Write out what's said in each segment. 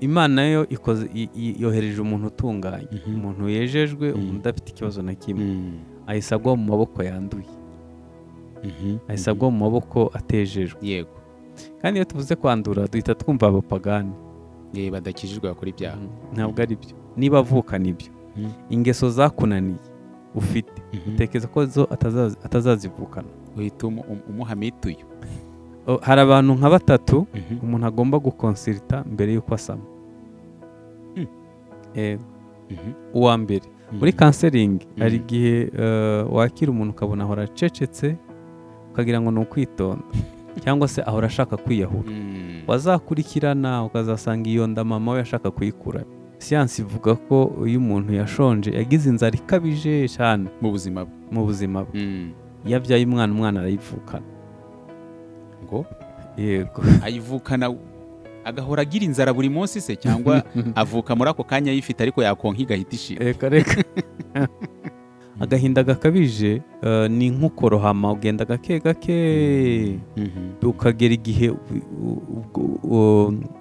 Imana yo yohereje umuntu utunganye, umuntu yejejwe, umuntu udafite ikibazo na kimwe, ahise agwa mu maboko yanduye, ahise agwa mu maboko atejejwe. Yego. Kandi iyo tuvuze kwandura duhita twumva abapagani badakijijwe bakora ibyaha. Ntabwo ari byo. Niba avukana ibyo, ingeso zakunaniye ufite, utekereza ko zo atazazivukana, uhita umuha mituyo. Hari abantu nka batatu umuntu agomba gukonsulta mbere y'uko asama. Uwa mbere muri counseling hari igihe wakira umuntu ukabona ahora acecetse ukagira ngo ni ukwitonda cyangwa se ahora ashaka kwiyahura, wazakurikirana ukazasanga iyo nda mama we yashaka kuyikura. Siyansi ivuga ko iyo umuntu yashonje yagize inzara ikabije cyane mu buzima bwe, yabyaye umwana arayivukana. Ngo yego, ayivukana agahora agira inzara buri munsi se, cyangwa avuka muri ako kanya yifite ariko yakonka igahita ishira? Reka agahinda gakabije ni nk'ukorohama, ugenda gake ukagera igihe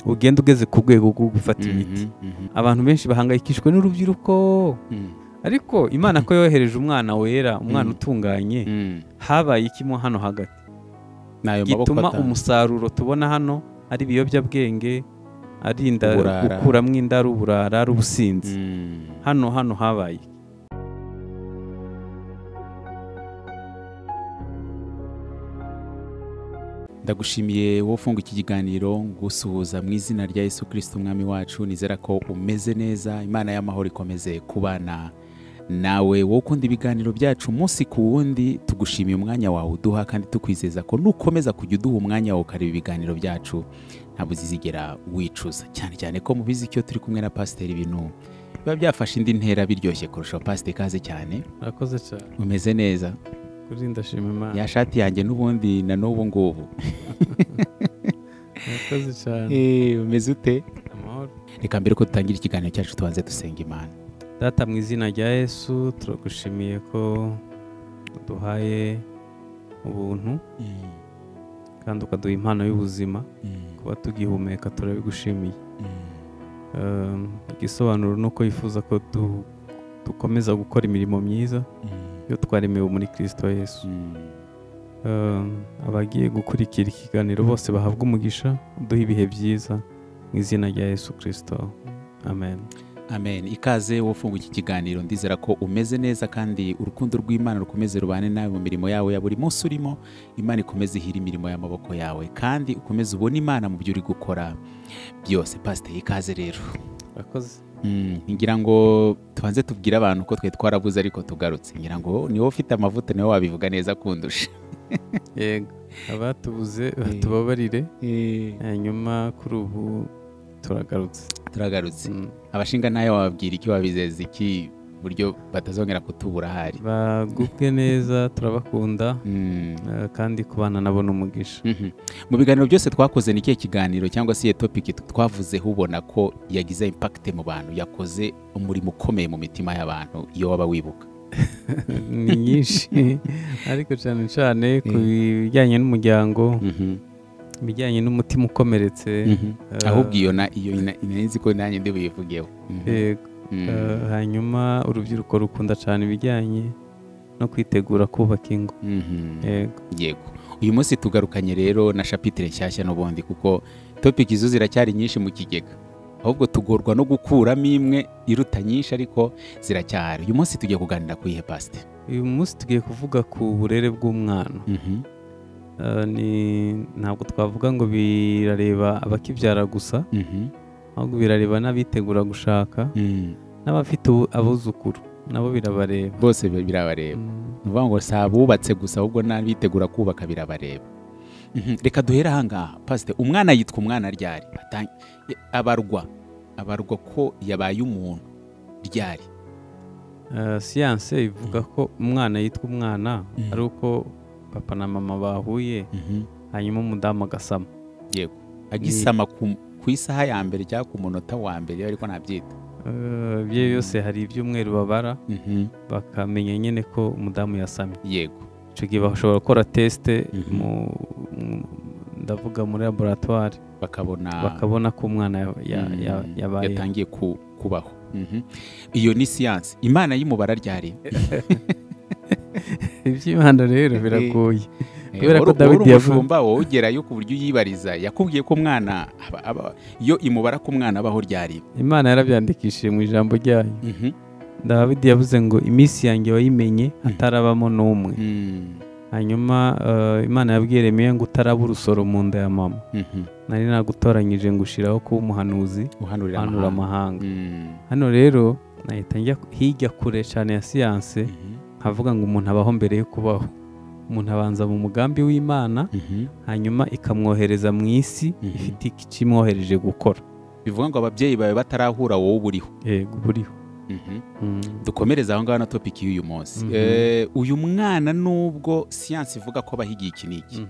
ugenda ugeze ku rwego rwo gufata imiti. Abantu benshi bahangayikishwe n'urubyiruko, ariko Imana ko yohereje umwana wera, umwana utunganye, habaye ikimo hano hagati gituma umusaruro tubona hano ari ibiyobyabwenge, ari inda gukuramo inda, ari uburara, ari ubusinzi. Hano habaye. Ndagushimiye wowe ufunga iki kiganiro, ngusuhuza mu izina rya Yesu Kristo umwami wacu. Nizera ko umeze neza, Imana y'amahoro ikomeze kubana nawe. Wowe ukunda ibiganiro byacu umunsi ku wundi, tugushimiye umwanya wawe uduha, kandi tukwizeza ko nukomeza kujya uduha umwanya wawe ukareba ibiganiro byacu ntabwo uzigera wicuza, cyane ko mubizi icyo turi kumwe na pasiteri ibintu biba byafashe indi ntera biryoshye kurusha. Pasiteri ikaze cyane. Urakoze cyane. Umeze neza? Kuri ndashima Imana. Ya shati yanjye n'ubundi na n'ubu ngubu. Urakoze cyane. Umeze ute? Amahoro. Reka mbere ko dutangira ikiganiro cyacu tubanze dusenga Imana. Data mu izina rya Yesu, turagushimiye ko uduhaye ubuntu kandi ukaduha impano y'ubuzima, kuba tugihumeka turabigushimiye. Igisobanuro ni uko yifuza ko dukomeza gukora imirimo myiza yo twaremewe muri Kristo Yesu. Abagiye gukurikira ikiganiro bose bahabwa umugisha, uduha ibihe byiza mu izina rya Yesu Kristo. Amen. Amen. Ikaze wowe ufunga iki kiganiro, ndizera ko umeze neza kandi urukundo rw'Imana rukomeze rubane nawe mu mirimo yawe ya buri munsi urimo. Imana ikomeze ihira imirimo y'amaboko yawe, kandi ukomeze ubone Imana mu byo uri gukora byose. Pastor, ikaze rero. Urakoze. Ngira ngo tubanze tubwire abantu ko twe twarabuze ariko tugarutse. Ngira ngo niwe ufite amavuta, niwe wabivuga neza kundusha. Yego, abatubuze batubabarire. Hanyuma kuri ubu turagarutse. Abashinga nayo wababwira iki, wabizeza iki buryo batazongera kutubura hari? Bagubwe neza, turabakunda kandi kubana nabo n'umugisha. Mu biganiro byose twakoze ni ikihe kiganiro cyangwa se topic twavuzeho ubona ko yagize impact mu bantu, yakoze umurimo ukomeye mu mitima y'abantu iyo waba wibuka? Ni nyinshi ariko cyane ku bijyanye n'umuryango, ibijyanye n'umutima ukomeretse. Ahubwo iyo nzi ko nanjye ndi buyivugeho. Hanyuma urubyiruko rukunda cyane ibijyanye no kwitegura kubaka ingo. Yego. Uyu munsi tugarukanye rero na chapitre nshyashya n'ubundi, kuko topic izo ziracyari nyinshi mu kigega, ahubwo tugorwa no gukuramo imwe iruta nyinshi, ariko ziracyari. Uyu munsi tugiye kuganira ku ihe pastor? Uyu munsi tugiye kuvuga ku burere bw'umwana. Ntabwo twavuga ngo birareba abakibyara gusa, ahubwo birareba n'abitegura gushaka, n'abafite abuzukuru nabo birabareba. Bose birabareba. Nuvuga ngo si abubatse gusa, ahubwo n'abitegura kubaka birabareba. Reka duhere aha ngaha. Pastor, umwana yitwa umwana ryari? Abarwa ko yabaye umuntu ryari? Siyanse ivuga ko umwana yitwa umwana ari uko papa na mama bahuye, hanyuma umudamu agasama. Yego. Agisama ku isaha ya mbere cyangwa ku munota wa mbere, ariko nabyita. Ibyo yose hari ibyumweru babara, bakamenya nyine ko umudamu yasamye. Yego. Icyo gihe bashobora gukora teste ndavuga muri laboratoire bakabona ko umwana yabaye yatangiye kubaho. Iyo ni siyansi. Imana y'umubara ryari? iby'Imana rero biragoye kubera ko Dawidi yavuga wowe ugerayo ku buryo yibariza yakubwiye ko umwana iyo imubara ko umwana abaho ryari. Imana yarabyandikishije mu ijambo ryayo. Dawidi yavuze ngo iminsi yanjye wayimenye hatarabamo n'umwe. Hanyuma Imana yabwiye Yeremiya ngo utaraba urusoro mu nda ya mama nari nagutoranyije ngo ushiraho kuba umuhanuzi uhanura amahanga. Hano rero nahita njya hirya kure cyane ya siyanse havuga ngo umuntu abaho mbere yo kubaho. Umuntu abanza mu mugambi w'Imana hanyuma ikamwohereza mu isi ifite ikimwohereje gukora. Bivuga ngo ababyeyi bawe batarahura wowe uburiho. Yego uburiho. Dukomereza aho ngaho na topic y'uyu munsi. Uyu mwana nubwo siyansi ivuga ko abahigiye iki n'iki,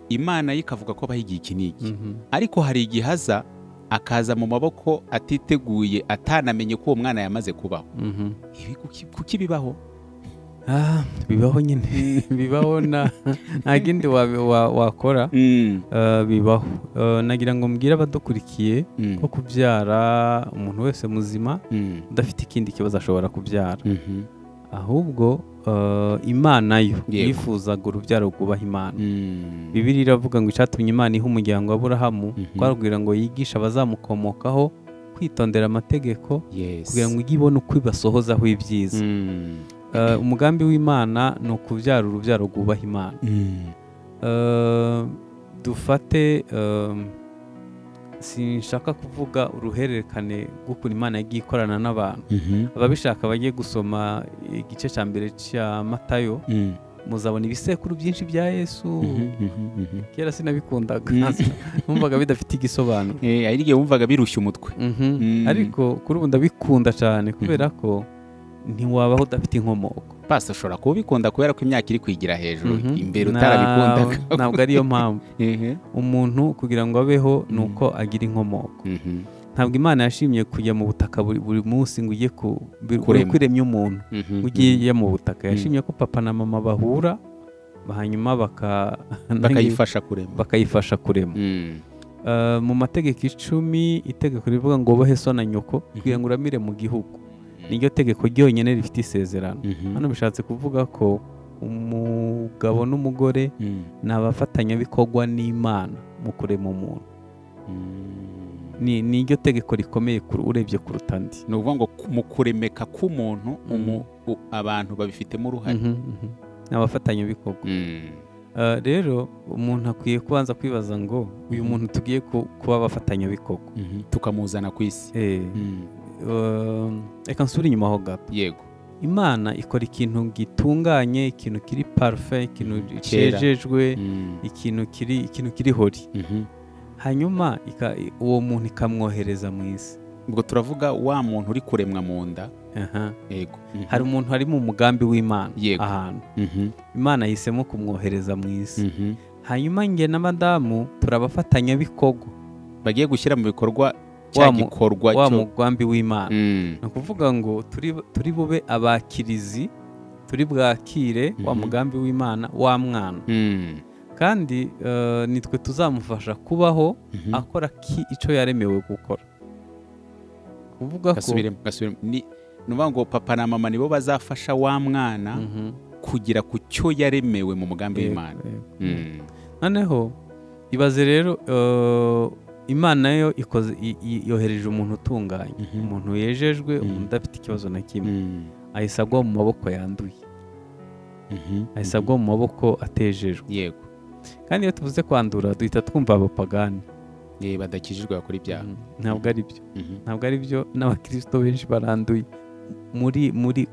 Imana yo ikavuga ko abahigiye iki n'iki, ariko hari igihe aza akaza mu maboko atiteguye atanamenye ko uwo mwana yamaze kubaho. Ibi kuki bibaho? Bibaho nyine bibaho nta kindi wakora. Bibaho. Nagira ngo mbwire abadukurikiye ko kubyara umuntu wese muzima udafite ikindi kibazo ashobora kubyara, ahubwo Imana yo yifuzaga urubyaro rwubaha Imana. Bibiliya iravuga ngo icyatumye Imana iha umuryango wa Aburahamu twabwira ngo yigisha abazamukomokaho kwitondera amategeko kugira ngo ujye ibone uko ibasohozaho ibyiza. Umugambi w'Imana ni ukubyara urubyaro rwubaha Imana. Dufate sinshaka kuvuga uruhererekane rw'ukuntu Imana yagiye ikorana n'abantu. Ababishaka bagiye gusoma igice cya mbere cya Matayo muzabona ibisekuru byinshi bya Yesu. Kera sinabikundaga, numvaga bidafite igisobanuro. Ariko wumvaga birushya umutwe. Ariko kuri ubu ndabikunda cyane kubera ko ntiwabaho udafite inkomoko. Pastor ushobora kubikunda kubera ko imyaka iri kwigira hejuru, imbere utarabikundaga. Ntabwo ariyo mpamvu. Umuntu kugira ngo abeho ni uko agira inkomoko. Ntabwo Imana yashimye kujya mu butaka buri munsi ngo ujye kuremya umuntu ugiye mu butaka. Yashimye ko papa na mama bahura hanyuma bakayifasha kurema. Mu mategeko 10 itegeko rivuga ngo ubahe so na nyoko kugira ngo uramire mu gihugu. Niryo tegeko ryonyine rifite isezerano. Hano bishatse kuvuga ko umugabo n'umugore ni abafatanyabikorwa n'Imana mu kurema umuntu. Niryo tegeko rikomeye urebye kuruta andi. Ni ukuvuga ngo mu kuremeka k'umuntu abantu babifitemo uruhare. Ni abafatanyabikorwa. Rero umuntu akwiye kubanza kwibaza ngo uyu muntu tugiye kuba abafatanyabikorwa tukamuzana ku isi. Reka nsubire inyuma ho gato. Yego. Imana ikora ikintu gitunganye, ikintu kiri parfait, ikintu cyejejwe, ikintu kiri hori. Hanyuma uwo muntu ikamwohereza mu isi. Ubwo turavuga wa muntu uri kuremwa mu nda. Yego. Hari umuntu hari mu mugambi w'Imana ahantu. Imana yihisemo kumwohereza mu isi. Hanyuma nge na madamu turabafatanyabikorwa bagiye gushyira mu bikorwa wa mugambi w'Imana. Ni ukuvuga ngo turi bube abakirizi, turi bwakire wa mugambi w'Imana wa mwana. Kandi nitwe tuzamufasha kubaho akora icyo yaremewe gukora. Kuvuga ko nuvuga ngo papa na mama nibo bazafasha wa mwana kugira ku cyo yaremewe mu mugambi w'Imana. Noneho ibaze rero Imana yo yohereje umuntu utunganye, umuntu yejejwe, umuntu udafite ikibazo na kimwe. Ahisagwa mu maboko yanduye, ahisagwa mu maboko atejejwe. Yego. Kandi iyo tuvuze kwandura duhita twumva abapagani badakijijwe bakora ibyaha. Ntabwo ari byo. Ntabwo ari byo. N'abakristo benshi baranduye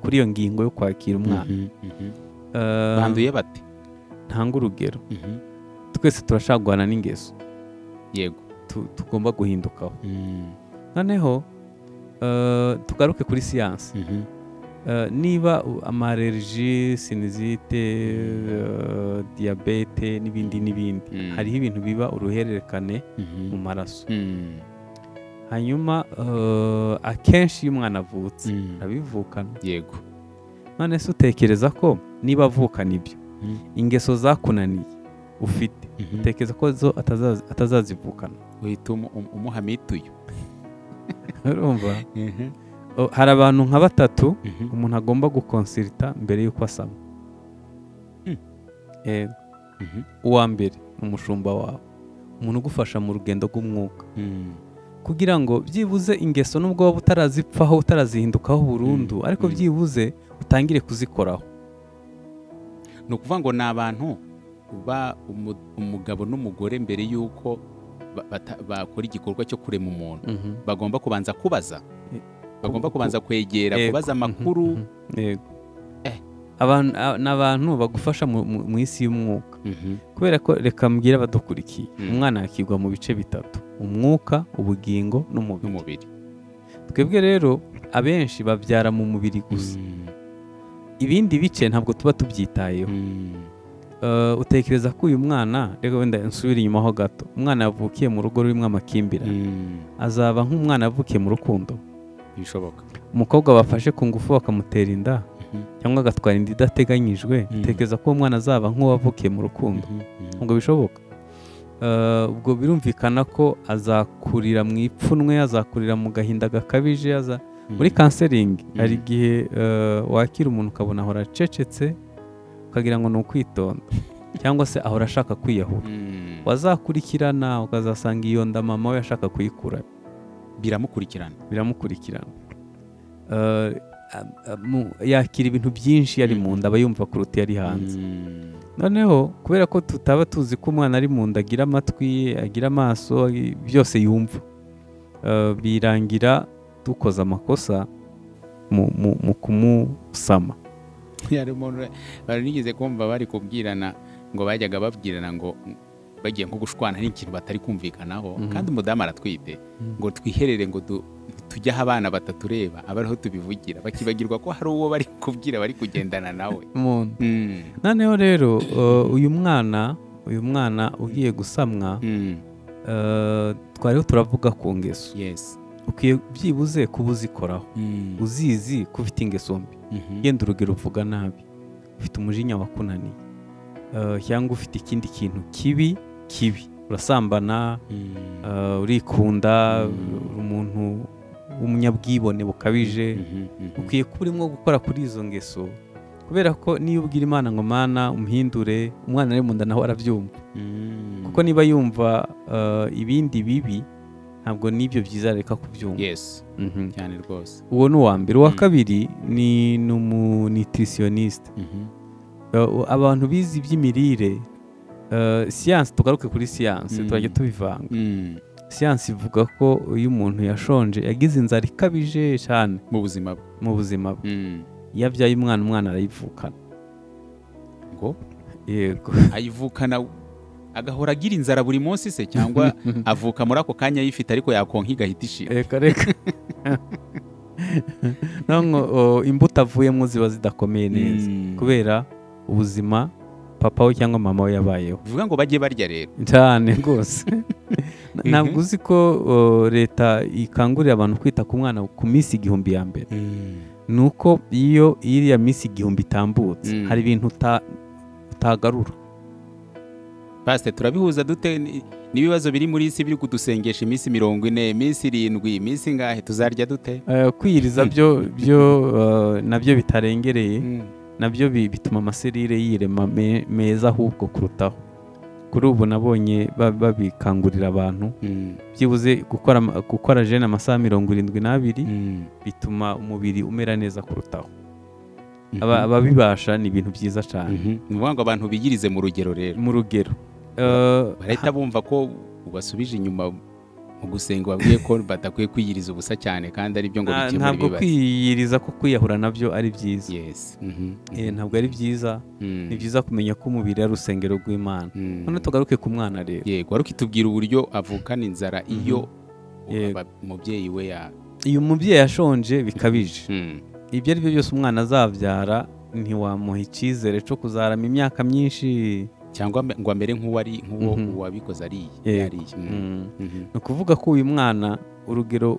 kuri iyo ngingo yo kwakira umwana. Banduye bate? Ntanga urugero. Twese turashagwana n'ingeso. Yego. Tugomba guhindukaho. Noneho tugaruke kuri siyansi. Niba amareriji, sinizite, diyabete n'ibindi hariho ibintu biba uruhererekane mu maraso. Hanyuma akenshi iyo umwana avutse abivukana. Yego. None se utekereza ko niba avukana ibyo ingeso zakunaniye ufite utekereza ko zo atazazivukana uhita umuha mituyu. urumva hari abantu nka batatu umuntu agomba gukonsirita mbere y'uko asama. uwa mbere ni umushumba wawe, umuntu ugufasha mu rugendo rw'umwuka kugira ngo byibuze ingeso nubwo waba utarazipfaho utarazihindukaho burundu ariko byibuze utangire kuzikoraho. ni ukuvuga ngo ni abantu uba umugabo n'umugore mbere y'uko bakora igikorwa cyo kurema umuntu bagomba kubanza kubaza, bagomba kubanza kwegera kubaza amakuru. ni abantu bagufasha mu isi y'umwuka kubera ko reka mbwira abadukurikiye umwana yakigwa mu bice bitatu: umwuka, ubugingo n'umubiri. twebwe rero abenshi babyara mu mubiri gusa, ibindi bice ntabwo tuba tubyitayeho. utekereza ko uyu mwana, reka wenda nsubire inyuma ho gato, umwana yavukiye mu rugo rurimo amakimbirane azaba nk'umwana yavukiye mu rukundo? Bishoboka. umukobwa bafashe ku ngufu bakamutera inda cyangwa agatwara inda idateganyijwe, utekereza ko uwo mwana azaba nk'uwavukiye mu rukundo? ntabwo bishoboka. ubwo birumvikana ko azakurira mu ipfunwe, azakurira mu gahinda gakabije. muri kanseringi hari igihe wakira umuntu ukabona ahora acecetse ukagira ngo ni ukwitonda cyangwa se ahora ashaka kwiyahura. wazakurikirana ukazasanga iyo nda mama we ashaka kuyikura. biramukurikirana. yakira ibintu byinshi yari mu nda aba yumva kuruta yari hanze. noneho kubera ko tutaba tuzi ko umwana ari mu nda agira amatwi, agira amaso, byose yumva, birangira dukoze amakosa mu kumusama. nigeze kumva bari kubwirana ngo bajyaga babwirana ngo bagiye nko gushwana n'ikintu batari kumvikanaho kandi umudamu aratwite ngo twiherere ngo tujye aho abana batatureba aba ariho tubivugira, bakibagirwa ko hari uwo bari kubwira bari kugendana nawe. noneho rero uyu mwana ugiye gusamwa, twariho turavuga ku ngeso. ukwiye byibuze kuba uzikoraho, uzizi ko ufite ingeso mbi. yenda urugero uvuga nabi, ufite umujinya wakunaniye, cyangwa ufite ikindi kintu kibi, urasambana, urikunda, umuntu w'umunyabwibone bukabije. ukwiye kuba urimo gukora kuri izo ngeso, kubera ko niyo ubwira Imana ngo Mana umuhindure, umwana ari mu nda nawe arabyumva. kuko niba yumva ibindi bibi, ntabwo n'ibyo byiza reka kubyumva. cyane rwose. uwo ni uwa mbere. uwa kabiri ni umunitritioniste. abantu bize iby'imirire, siyansi, tugaruke kuri siyansi turajya tubivanga. siyansi ivuga ko iyo umuntu yashonje yagize inzara ikabije cyane mu buzima bwe, iyo abyaye umwana arayivukana. ngo yego, ayivukana agahora agira inzara buri munsi se, cyangwa avuka muri ako kanya ayifite ariko yakonka igahita ishira? reka imbuto avuyemo ziba zidakomeye neza kubera ubuzima papa we cyangwa mama we yabayeho. bivuga ngo bajye barya rero cyane rwose. ntabwo uzi ko leta ikangurira abantu kwita ku mwana ku minsi 1000 ya mbere. ni uko iyo iriya minsi 1000 itambutse hari ibintu utagarura. Pastor, turabihuza dute n'ibibazo biri muri isi biri kudusengesha iminsi 40, iminsi 7, iminsi ngahe tuzarya dute? kwiyiriza byo nabyo bitarengereye, nabyo bituma amaserire yirema meza ahubwo kurutaho. kuri ubu nabonye babikangurira abantu byibuze gukora jene amasaha 72 bituma umubiri umera neza kurutaho. ababibasha ni ibintu byiza cyane. ni ukuvuga ngo abantu bigirize mu rugero rero. mu rugero barahita bumva ko ubasubije inyuma mu gusenga, babwiye ko batakwiye kwiyiriza ubusa cyane kandi ari byo ngo bikemura ibibazo. ntabwo kwiyiriza ko kwiyahura nabyo ari byiza. ntabwo ari byiza. ni byiza kumenya ko umubiri ari urusengero rw'Imana. none tugaruke ku mwana rero. yego, wari ukitubwira uburyo avukana inzara iyo umubyeyi we iyo umubyeyi yashonje bikabije. ibyo ari byo byose umwana azabyara ntiwamuha icyizere cyo kuzarama imyaka myinshi, cyangwa ngo amere nk'uwo wabikoze ariye. ni ukuvuga ko uyu mwana, urugero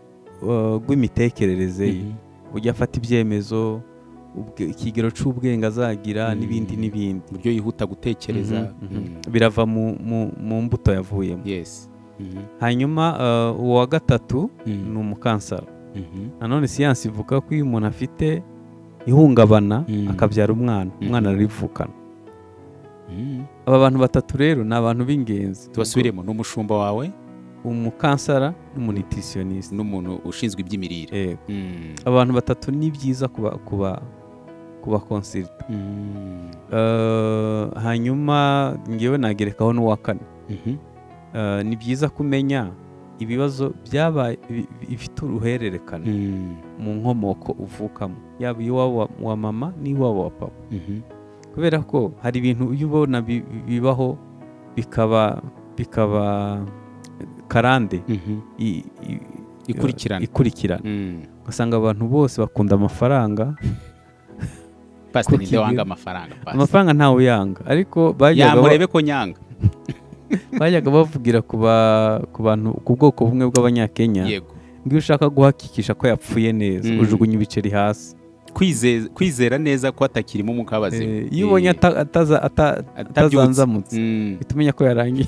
rw'imitekerereze ye, ujya afata ibyemezo, ikigero c'ubwenge azagira n'ibindi n'ibindi, uburyo yihuta gutekereza. birava mu mbuto yavuyemo. Yes. Hanyuma uwa gatatu ni umukansara. Nanone siyansi ivuga ko iyo umuntu afite ihungabana akabyara umwana ararivukana. Aba bantu batatu rero ni abantu b'ingenzi. Tubasubiremo: n'umushumba wawe, umukansara n'umunitritioniste, n'umuntu ushinzwe iby'imirire. Aba bantu batatu ni byiza kuba consulta. Hanyuma ngewe nagerekaho n'uwa kane. Ni byiza kumenya ibibazo byabaye bifite uruhererekane mu nkomoko uvukamo, yaba iwabo wa mama n'iwabo wa papa. Kubera ko hari ibintu iyo ubona bibaho bikaba karande ikurikirana. Ugasanga abantu bose bakunda amafaranga. Pastor, ninde wanga amafaranga? Amafaranga ntawe yanga, ariko yamurebe ko nyanga. Bajyaga bavugira ku bantu ku bwoko bumwe bw'Abanyakenya, ngo ushaka guhakikisha ko yapfuye neza ujugunya ibiceri hasi. Kwizera neza ko atakirimo umwuka w'abazima. Iyo ubonye atazanzamutse bitumenya ko yarangiye.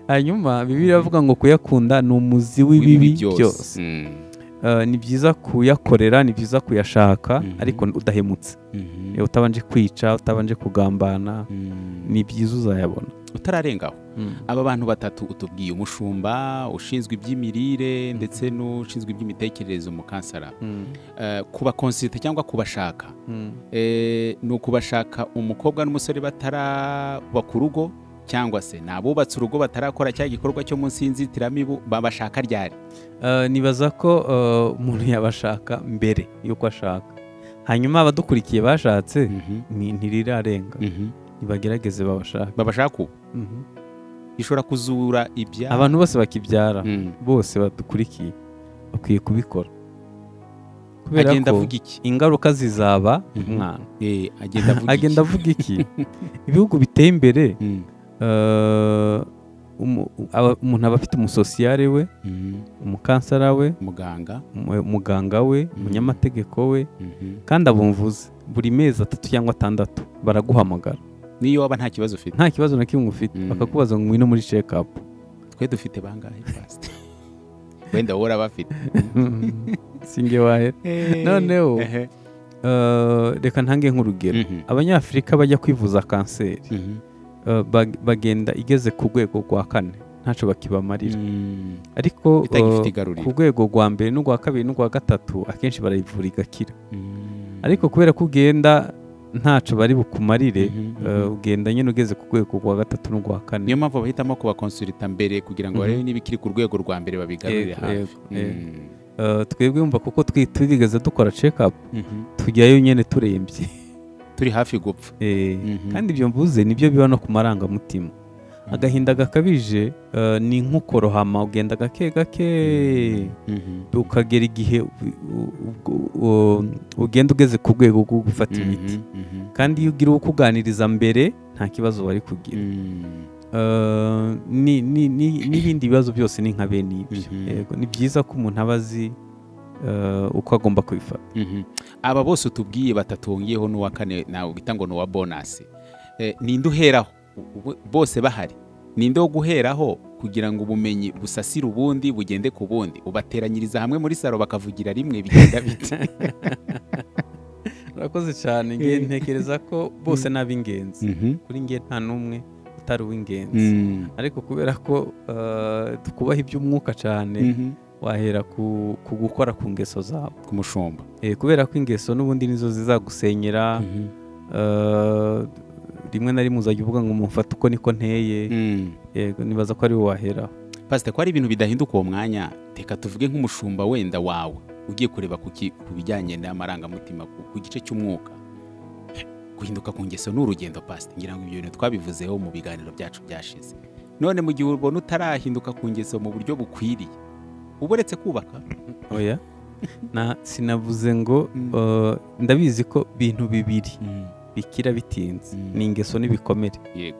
Hanyuma Bibiliya ivuga ngo kuyakunda ni umuzi w'ibibi byose. Ni byiza kuyakorera, ni byiza kuyashaka, ariko udahemutse. Utabanje kwica, utabanje kugambana, ni byiza uzayabona utararengaho. Aba bantu batatu utubwiye: umushumba ushinzwe iby'imirire ndetse n'ushinzwe iby'imitekerereze, umukansara. Kuba consulta cyangwa kubashaka, ni ukubashaka umukobwa n'umusore bataraba ku rugo, cyangwa se nabubatse urugo batarakora cya gikorwa cyo munsi y'inzitiramibu, babashaka ryari? Nibaza ko umuntu yabashaka mbere yuko ashaka. Hanyuma abadukurikiye bashatse ntirirarenga, nibagerageze babashaka ubu. Ishobora kuzura ibya abantu bose bakibyara, bose badukurikiye bakwiye kubikora. Kubera ko ingaruka zizaba umwana. Agenda avuga iki? Ibihugu biteye imbere, umuntu aba afite umusosiyare we, umukansara we, muganga we, umunyamategeko we, kandi abumvuze buri mezi 3 cyangwa 6 baraguhamagara. Niyo waba nta kibazo ufite, nta kibazo na kimwe ufite, bakakubaza ngo ngwino muri check up. Twe dufite bangahe fast? Wenda wora bafite singe wahe. Noneho reka ntange nk'urugero. Abanyafrika bajya kwivuza kanseri, bagenda igeze ku rwego rwa 4 ntaco bakibamarira. Ariko ku rwego rwa mbere n'urwa kabiri n'urwa gatatu akenshi barayivura igakira. Ariko kubera ko ugenda ntaco bari bukumarire, ugenda nyine ugeze ku rwego rwa 3 n'urwa 4. Niyo mpamvu bahitamo kuba consulta mbere kugira ngo barebe niba ikiri ku rwego rwa mbere babigarurire hafi. Twebwe umva kuko twigeze dukora check up, tujyayo nyene turembye, turi hafi gupfa. Kandi ibyo mvuze nibyo biba no ku marangamutima. Agahinda gakabije ni nk'ukorohama, ugenda gake ukagera igihe ugenda ugeze ku rwego rwo gufata imiti. Kandi iyo ugira ukuganiriza mbere nta kibazo wari kugira. N'ibindi bibazo byose ni nka bene ibyo. Ni byiza ko umuntu aba azi uko agomba kubifata. Aba bose utubwiye batatongyeho n'uwa kane nawe bita ngo n'uwa bonus, ninde uheraho? Bose bahari, ninde wo guheraho kugira ngo ubumenyi busasire ubundi bugende ku bundi? Ubateranyiriza hamwe muri salo bakavugira rimwe, bigenda bite? Urakoze cyane. Ngiye ntekereza ko bose n'ab'ingenzi. Kuri ngiye nta n'umwe utari uw'ingenzi. Ariko kubera ko tukubaha iby'umwuka cyane, wahera ku gukora ku ngeso zabo, ku mushumba. Kubera ko ingeso n'ubundi nizo zizagusenyera. Rimwe na rimwe uzajya uvuga ngo mumfate uko niko nteye. Nibaza ko ari wahera. Pastor, ko ari ibintu bidahinduka uwo mwanya, teka tuvuge nk'umushumba wenda wawe ugiye kureba ku bijyanye n'amarangamutima, ku gice cy'umwuka. Guhinduka ku ngeso n'urugendo Pastor, ngira ngo ibyo bintu twabivuzeho mu biganiro byacu byashize. None mu gihe ubona utarahinduka ku ngeso mu buryo bukwiriye, uboretse kubaka? Oya, sinavuze ngo ndabizi ko bintu bibiri bikira bitinze, ni ingeso n'ibikomere. Yego,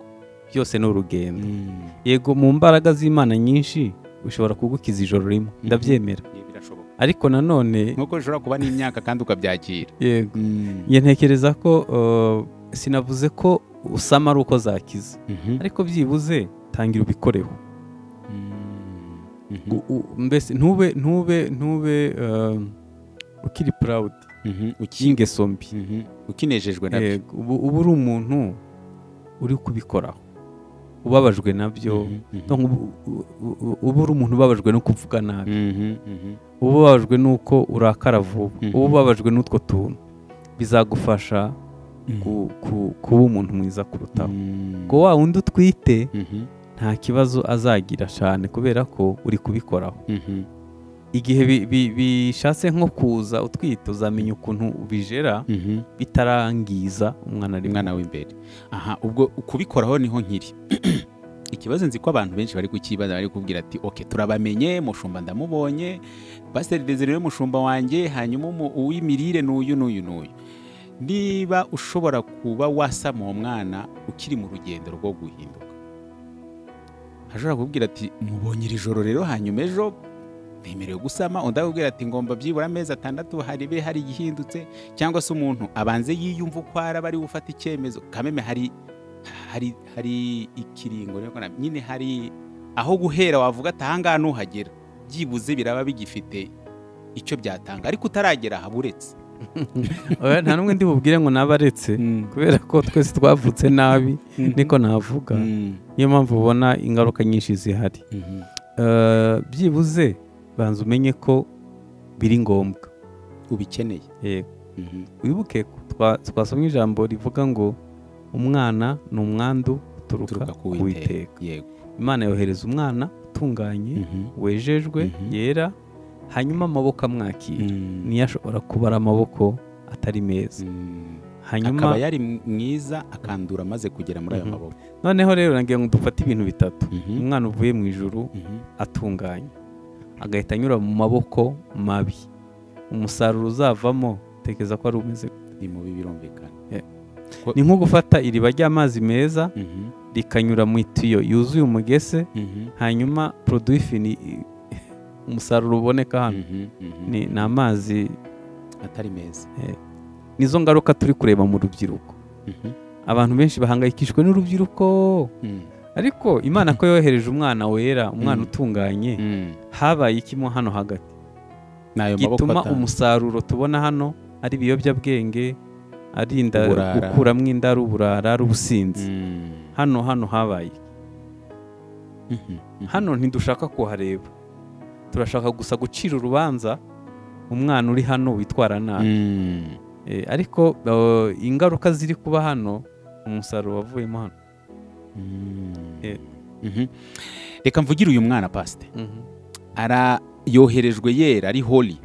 byose ni urugendo. Yego, mu mbaraga z'Imana nyinshi ushobora kugukiza ijoro rimwe, ndabyemera. Birashoboka. ariko nanone nkuko ushobora kuba n'imyaka kandi ukabyakira. yego njye ntekereza ko sinavuze ko usama ari uko zakiza, ariko byibuze tangira ubikoreho. Mbese ntube ukiri proud y'ingeso mbi, ukinejejwe nabyo. uba uri umuntu uri kubikoraho ubabajwe nabyo, uba uri umuntu ubabajwe no kuvuga nabi, uba ubabajwe n'uko urakara vuba, uba ubabajwe n'utwo tuntu, bizagufasha kuba umuntu mwiza kurutaho. ngo wa wundi utwite nta kibazo azagira cyane kubera ko uri kubikoraho. igihe bishatse nko kuza utwite uzamenya ukuntu ubijera bitarangiza umwana w'imbere. Ubwo kubikoraho niho nkiri. Ikibazo nzi ko abantu benshi bari kukibaza, bari kubwira ati okay, turabamenye, mushumba ndamubonye, Pastor Ndizera mushumba wanjye, hanyuma uw'imirire n'uyu. Niba ushobora kuba wasama uwo mwana ukiri mu rugendo rwo guhinduka, ashobora kubwira ati mubonye iri joro rero, hanyuma ejo nemerewe gusama, undi akubwira ati ngomba byibura amezi 6 hari igihindutse, cyangwa se umuntu abanze yiyumva uko ari gufata icyemezo. Kameme hari ikiringo nyine, hari aho guhera wavuga ati ahangaha nuhagera byibuze biraba bigifite icyo byatanga, ariko utaragera haburetse. nta n'umwe ndi bubwire ngo nabaretse, kubera ko twese twavutse nabi, niko navuga. niyo mpamvu ubona ingaruka nyinshi zihari. Byibuze banza umenye ko biri ngombwa, ubikeneye. wibuke ko twasomye ijambo rivuga ngo umwana ni umwandu uturuka ku Uwiteka. Imana yohereza umwana utunganye, wejejwe, yera, hanyuma amaboko amwakira. niyo ashobora kubara amaboko atari meza, hanyuma akaba yari mwiza akandura amaze kugera muri ayo maboko. noneho rero nagiye ngo dufate ibintu bitatu. umwana uvuye mu ijuru atunganye agahita anyura mu maboko mabi, umusaruro uzavamo tekereza ko ari umeze ni mubi, birumvikana. ni nko gufata iriba ry'amazi meza rikanyura mu itiyo yuzuye umugese, hanyuma produit fini, umusaruro uboneka hano ni amazi atari meza. nizo ngaruka turi kureba mu rubyiruko. abantu benshi bahangayikishwe n'urubyiruko, ariko Imana ko yohereje umwana wera, umwana utunganye, habaye ikimo hano hagati gituma umusaruro tubona hano ari ibiyobyabwenge, ari gukuramo inda, ari uburara, ari ubusinzi. hano habaye hano ntidushaka kuhareba, turashaka gusa gucira urubanza umwana uri hano witwara nabi. ariko ingaruka ziri kuba hano, umusaruro wavuyemo hano. Reka mvugire uyu mwana Pastor. yoherejwe yera, ari holy,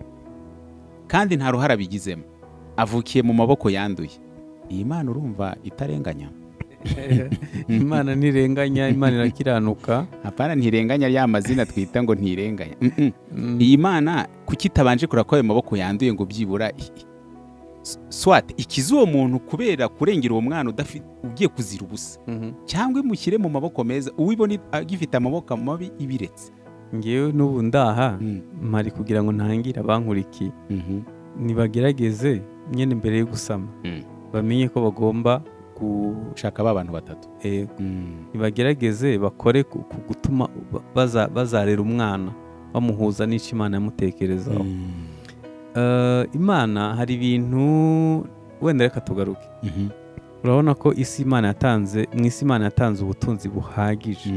kandi nta ruhara bigizemo, avukiye mu maboko yanduye. Iyi Mana urumva itarenganya? Imana ntirenganya, Imana irakiranuka. Apana ntirenganya ya mazina twita ngo ntirenganya. Iyi Mana kuki itabanje kurakora ayo maboko yanduye ngo byibura swat ikize uwo muntu kubera kurengera uwo mwana ugiye kuzira ubusa, cyangwa imushyire mu maboko meza, uwibona agifite amaboko mabi ibiretse. Ngewe n'ubu ndaha mari kugira ngo ntangire abankurikiye nibagerageze nyene mbere yo gusama, bamenye ko bagomba gushaka abantu batatu. Nibagerageze bakore gutuma bazarera umwana bamuhuza n'icyo Imana yamutekerezaho. Imana hari ibintu wenda reka tugaruke. Urabona ko isi Imana yatanze, mu isi Imana yatanze ubutunzi buhagije,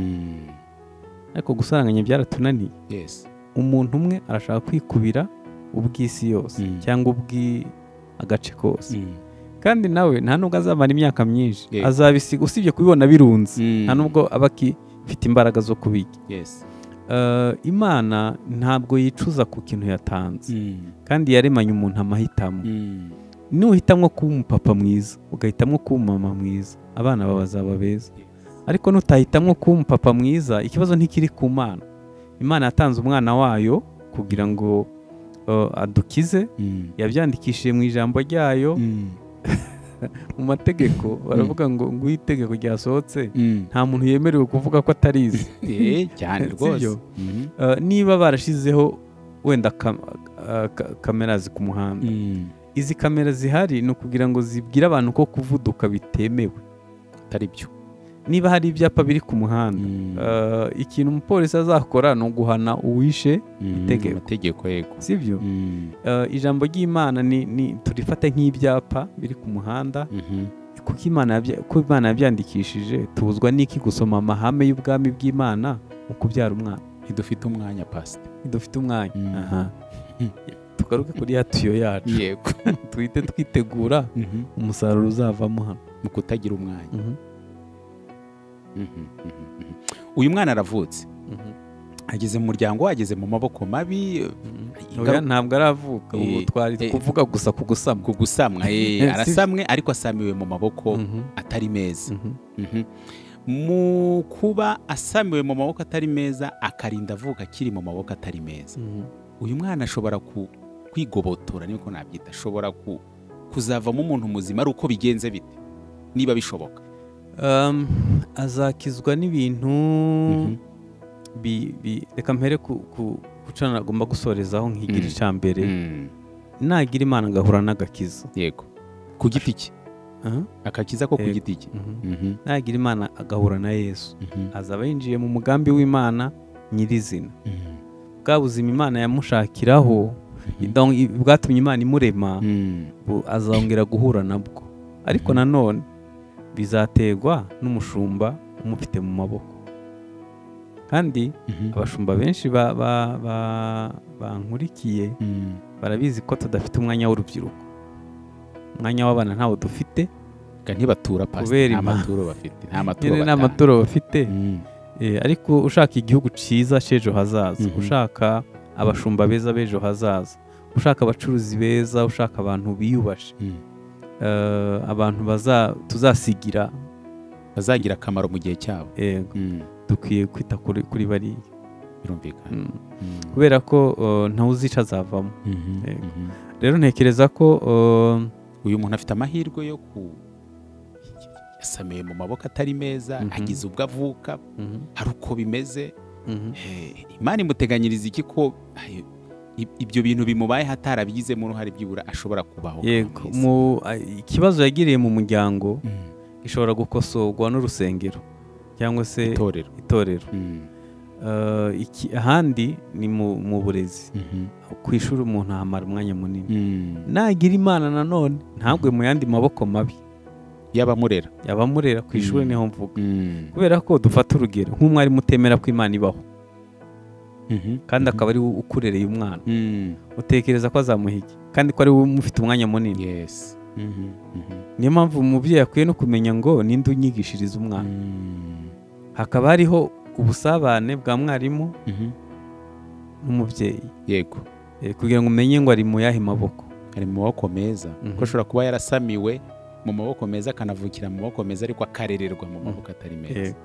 ariko gusaranganya byaratunaniye. Umuntu umwe arashaka kwikubira ubw'isi yose cyangwa agace kose, kandi nawe nta nubwo azamara imyaka myinshi, azabisiga usibye kubibona birunze, nta nubwo aba afite imbaraga zo kubirya. Imana ntabwo yicuza ku kintu yatanze, kandi yaremanye umuntu amahitamo. Nuhitamo kuba umupapa mwiza, ugahitamo kuba umumama mwiza, abana bawe bazaba beza. Ariko nutahitamo kuba umupapa mwiza, ikibazo ntikiri ku Mana. Imana yatanze umwana wayo kugira ngo adukize, yabyandikishije mu ijambo ryayo. Mu mategeko baravuga ngo itegeko ryasohotse nta muntu yemerewe kuvuga ko atarizi. Cyane rwose. Niba barashizeho wenda kamera ku muhanda. Izi kamera zihari ni ukugira ngo zibwire abantu ko kuvuduka bitemewe, atari byo. Niba hari ibyapa biri ku muhanda, ikintu umupolisi azakora ni uguhana uwishe amategeko, yego, sibyo? Ijambo ry'Imana turifate nk'ibyapa biri ku muhanda, kuko Imana yabyandikishije. Tubuzwa n'iki gusoma amahame y'ubwami bw'Imana mu kubyara umwana? Idufite umwanya, pastor, idufite umwanya. Tugaruke kuri ya tuyo yacu, yego, tuhite twitegura umusaruro uzavamo hano mu kutagira umwanya. Uyu mwana aravutse, ageze mu muryango, ageze mu maboko mabi. Ntabwo aravuka, ubu twari kuvuga gusa ku gusamwa. Arasamwe, ariko asamiwe mu maboko atari meza. Mu kuba asamiwe mu maboko atari meza, akarinda avuka akiri mu maboko atari meza, uyu mwana ashobora kwigobotora, niko nabyita, ashobora kuzavamo umuntu muzima. Ari uko bigenze bite, niba bishoboka? Azakizwa n'ibintu reka mpere kucana agomba gusorezaho nk'igira icya mbere. Nagira Imana agahura n'agakiza, yego, ku giti cye, akakiza ko ku giti cye. Nagira Imana agahura na Yesu, azaba yinjiye mu mugambi w'Imana nyirizina. Bwa buzima Imana yamushakiraho, bwatumye Imana imurema, azongera guhura nabwo. Ariko nanone bizaterwa n'umushumba umufite mu maboko. Kandi abashumba benshi bankurikiye barabizi ko tudafite umwanya w'urubyiruko. Umwanya w'abana ntawo dufite, ntibatura kubera amaturo bafite, nta maturo bafite. Ariko ushaka igihugu cyiza cy'ejo hazaza, ushaka abashumba beza b'ejo hazaza, ushaka abacuruzi beza, ushaka abantu biyubashe, abantu tuzasigira, bazagira akamaro mu gihe cyabo, dukwiye kwita kuri bariya, birumvikana, kubera ko ntawe uzica azavamo. Rero ntekereza ko uyu muntu afite amahirwe yo yasamiye mu maboko atari meza, agize ubwo avuka, hari uko bimeze. Imana imuteganyiriza iki ko ibyo bintu bimubaye hatarabigizemo uruhare, byibura ashobora kubaho? Yego, ikibazo yagiriye mu muryango gishobora gukosorwa n'urusengero cyangwa se itorero. Ahandi ni mu burezi, ku ishuri umuntu ahamara umwanya munini. Nagira Imana nanone ntagwe mu yandi maboko mabi yabamurera ku ishuri, niho mvuga. Kubera ko dufata urugero nk'umwarimu utemera ko Imana ibaho, kandi akaba ari ukurereye umwana, utekereza ko azamuha iki? Kandi ko ari we umufite umwanya munini. Niyo mpamvu umubyeyi akwiye no kumenya ngo ninde unyigishiriza umwana. Hakaba hariho ubusabane bwa mwarimu n'umubyeyi, yego, kugira ngo umenye ngo ari mu yahe maboko. Ari mu maboko meza, kuko ashobora kuba yarasamiwe mu maboko meza, akanavukira mu maboko meza, ariko akarererwa mu maboko atari meza.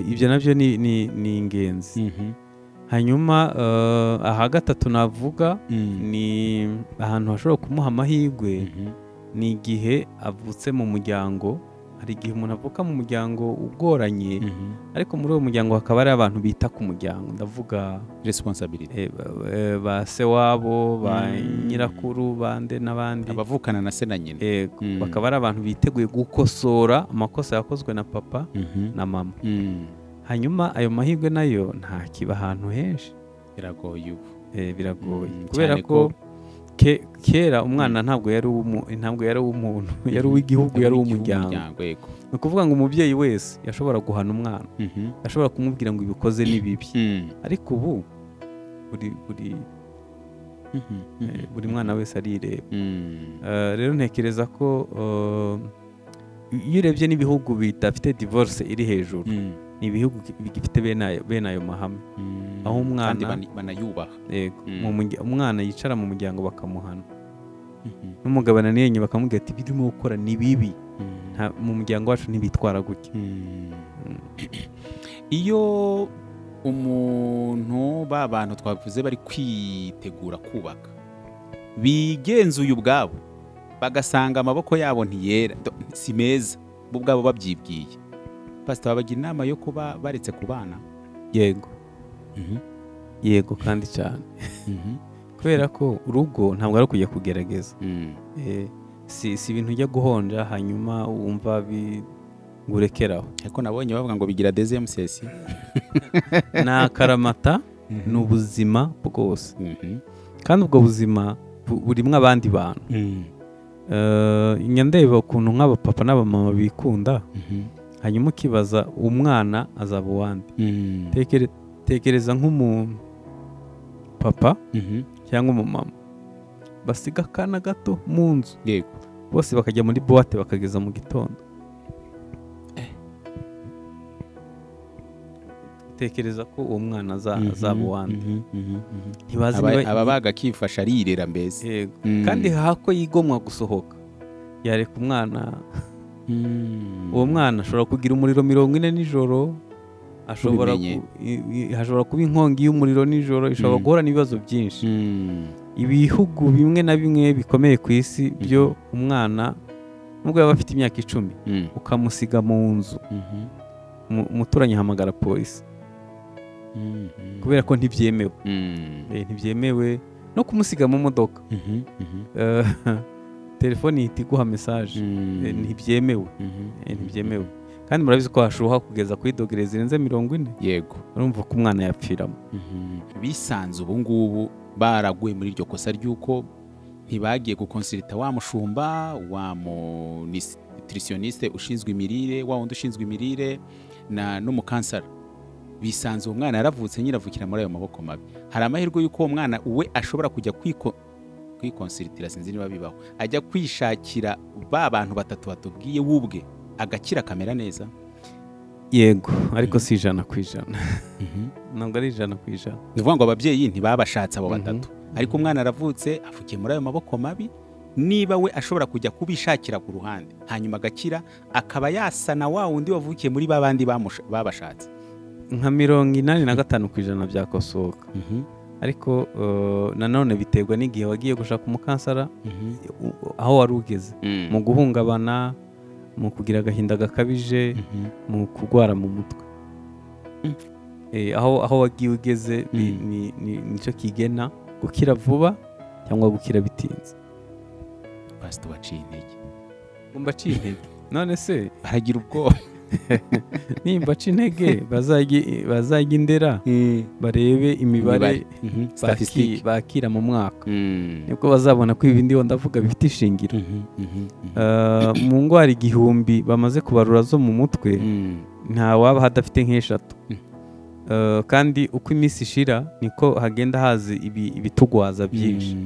Ibyo nabyo ni ingenzi. Hanyuma aha gatatu navuga ni ahantu hashobora kumuha amahirwe, ni igihe avutse mu muryango. Hari igihe umuntu avuka mu muryango ugoranye, ariko muri uwo muryango hakaba hari abantu bita ku muryango, ndavuga responsibility, ba se wabo, ba nyirakuru, bande n'abandi, abavukana na se na nyina. Bakaba ari abantu biteguye gukosora amakosa yakozwe na papa na mama. Hanyuma ayo mahirwe nayo ntakiba ahantu henshi, biragoye ubu, biragoye, kubera ko kera umwana ntabwo yari uw'umuntu, yari uw'igihugu, yari uw'umuryango. Ni ukuvuga ngo umubyeyi wese yashobora guhana umwana, yashobora kumubwira ngo ibikoze ni bibi. Ariko ubu buri mwana wese arireba. Rero ntekereza ko iyo urebye n'ibihugu bidafite divorce iri hejuru, ni ibihugu bigifite bene ayo mahame, aho umwana banayubaha. Umwana yicara mu muryango bakamuhana, n'umugabo ananiye bakamubwira ati birimo gukora ni bibi, mu muryango wacu ntibitwara gutya. Iyo umuntu bantu twavuze bari kwitegura kubaka, bigenzuye ubwabo bagasanga amaboko yabo ntiyera, si meza, bo ubwabo babyibwiye, pastor babagira inama yo kuba baretse ku bana. Yego, yego kandi cyane kubera ko urugo ntabwo ari kujya kugerageza si ibintu ujya guhonja hanyuma wumva ngurekeraho. ariko nabonye bavuga ngo bigira deuxième session. ni akaramata, ni ubuzima bwose, kandi ubwo buzima burimo abandi bantu. ndeba ukuntu nk'abapapa n'abamama bikunda, hanyuma ukibaza umwana azaba uwandi. tekereza nk'umuntu papa cyangwa umumama basiga akana gato mu nzu, bose bakajya muri boîte bakageza mu gitondo. tekereza ko uwo mwana azaba uwandi. aba bagakifasha arirera mbese. kandi hako yigomwa gusohoka yareka umwana. uwo mwana ashobora kugira umuriro 40 nijoro, hashobora kuba inkongi y'umuriro nijoro, ishobora guhura n'ibibazo byinshi. ibihugu bimwe na bimwe bikomeye ku isi byo umwana nubwo yaba afite imyaka 10 ukamusiga mu nzu, umuturanyi ahamagara polisi kubera ko ntibyemewe. ntibyemewe no kumusiga mu modoka. telefoni ihita iguha message. ntibyemewe. ntibyemewe. kandi murabizi ko hashuha kugeza kuri dogere zirenze 40. yego. urumva ko umwana yapfiramo. bisanze ubu ngubu baraguye muri iryo kosa ry'uko ntibagiye gukonsulta wa mushumba, wa nutritioniste ushinzwe imirire, wa wundi ushinzwe imirire n'umukansara. bisanze uwo mwana yaravutse nyiravukira muri ayo maboko mabi. hari amahirwe y'uko uwo mwana we ashobora kujya kwikonsultira, sinzi niba bibaho, ajya kwishakira ba bantu batatu batubwiye wubwe agakira kamera neza. yego, ariko si 100%. ntabwo ari 100%. ni ukuvuga ngo ababyeyi ntibabashatse abo batatu, ariko umwana aravutse avukiye muri ayo maboko mabi. niba we ashobora kujya kubishakira ku ruhande hanyuma agakira, akaba yasana wa wundi wavukiye muri babandi babashatse. nka 85% byakosoka. ariko nanone biterwa n'igihe wagiye gushaka umukansara, aho wari ugeze mu guhungabana, mu kugira agahinda gakabije, mu kurwara mu mutwe. aho wagiye ugeze nicyo kigena gukira vuba cyangwa gukira bitinze. pastor waciye intege. mbaciye intege none se aragira ubwoba. nimba aca intege bazajya indera barebe imibare bakira mu mwaka, nibwo bazabona ko ibindi ndavuga bifite ishingiro. mu ndwara 1000 bamaze kubarura zo mu mutwe, nta waba hadafite nk'eshatu. kandi uko iminsi ishira niko hagenda hazi ibitugwaza byinshi.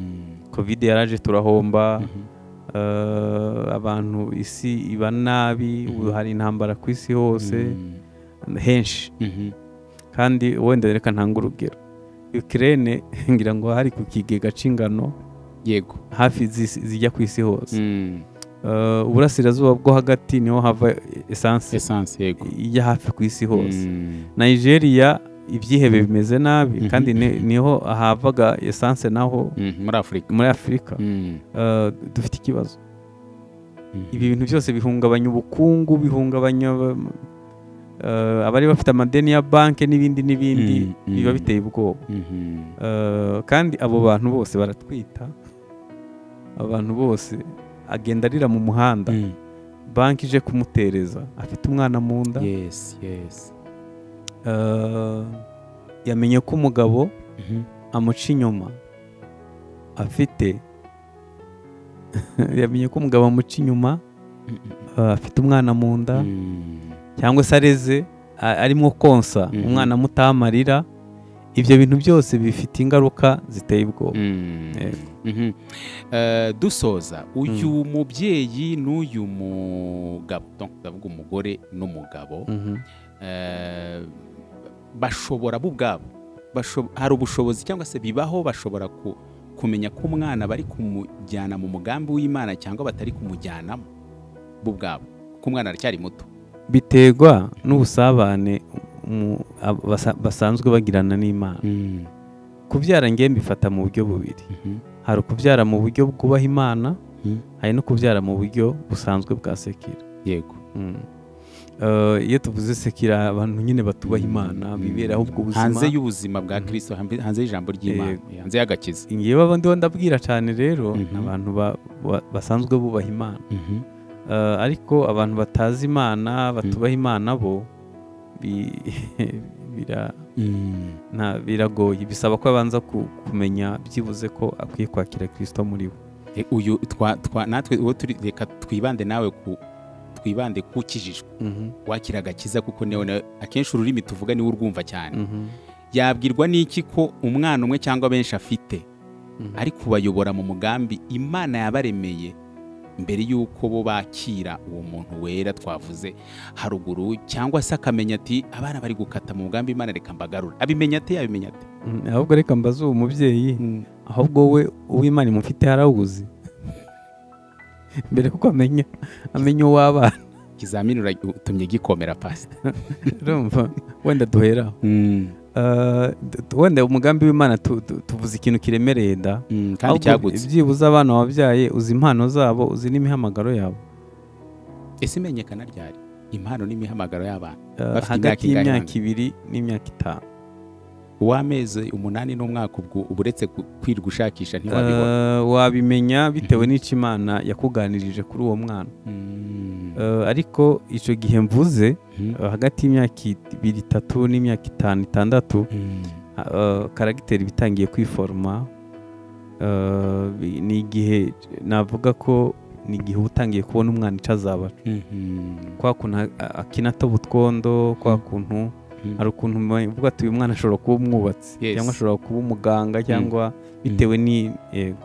covid yaraje turahomba, abantu isi iba nabi, hari intambara ku isi hose henshi. kandi wenda reka ntanga urugero, Ukraine ngira ngo hari ku kigega c'ingano, yego, hafi zijya ku isi hose. uburasirazuba bwo hagati niho hava essence, yego, ijya hafi ku isi hose. Nigeria ibyihebe bimeze nabi, kandi niho havaga essence naho muri Afrika. dufite ikibazo. ibi bintu byose bihungabanya ubukungu, bihungabanya abari bafite amadeni ya banki n'ibindi biba biteye ubwoba. kandi abo bantu bose baratwita, abantu bose agenda arira mu muhanda, banki ije kumutereza, afite umwana mu nda. yamenye ko umugabo amuca inyuma afite yamenye ko umugabo amuca inyuma afite umwana mu nda, cyangwa se areze arimo konsa umwana amutamarira. ibyo bintu byose bifite ingaruka ziteye ubwoba. dusoza, uyu mubyeyi n'uyu mugabo, ndavuga umugore n'umugabo, bashobora bo ubwabo, hari ubushobozi cyangwa se bibaho, bashobora kumenya ko umwana bari kumujyana mu mugambi w'Imana cyangwa batari kumujyanamo bo ubwabo, ko umwana aracyari muto. biterwa n'ubusabane basanzwe bagirana n'Imana. kubyara ngiye mbifata mu buryo bubiri. hari ukubyara mu buryo bwubaha Imana, hari no kubyara mu buryo busanzwe bwa sekira. yego. iyo tuvuze sekira abantu nyine batubaha Imana biberaho ubwo buzima hanze y'ubuzima bwa Kristo, hanze y'ijambo ry'Imana, hanze y'agakiza. ngewe abandi ndabwira cyane rero abantu basanzwe bubaha Imana, ariko abantu batazi Imana batubaha Imana bo biragoye, bisaba ko abanza kumenya byibuze ko akwiye kwakira Kristo muri we. Uyu natwe uwo reka twibande nawe twibande kukijijwe wakira agakiza, kuko newe akenshi ururimi tuvuga niwe urwumva cyane. Yabwirwa n'iki ko umwana umwe cyangwa benshi afite ari kubayobora mu mugambi Imana yabaremeye mbere y'uko bo bakira uwo muntu wera twavuze haruguru, cyangwa se akamenya ati abana bari gukata mu mugambi Imana, reka mbagarura. Abimenya ate? Ahubwo reka mbaze uwo mubyeyi, ahubwo we uw'Imana imufite harawuzi mbere kuko amenya uw'abana. Ikizamini utumye gikomera pastor. Urumva, wenda duheraho. Wenda umugambi w'Imana tuvuze ikintu kiremereye da, kandi cyagutse. Ibyibuze abana wabyaye uzi impano zabo, uzi n'imihamagaro yabo. Ese imenyekana ryari impano n'imihamagaro y'abana? Hagati y'imyaka 2 n'imyaka 5. Uw'amezi 8 n'umwaka ubwo uretse kwirwa ushakisha ntiwabibona. Wabimenya bitewe n'icyo Imana yakuganirije kuri uwo mwana. Ariko icyo gihe mvuze hagati y'imyaka 2, 3 n'imyaka 5, 6 karagiteri bitangiye kwiforma. Ni igihe navuga ko ni igihe utangiye kubona umwana icyo azaba, kwa kuntu akina atoba utwondo, kwa kuntu hari ukuntu uvuga ati uyu mwana ashobora kuba umwubatsi, cyangwa ashobora kuba umuganga, cyangwa bitewe ni yego.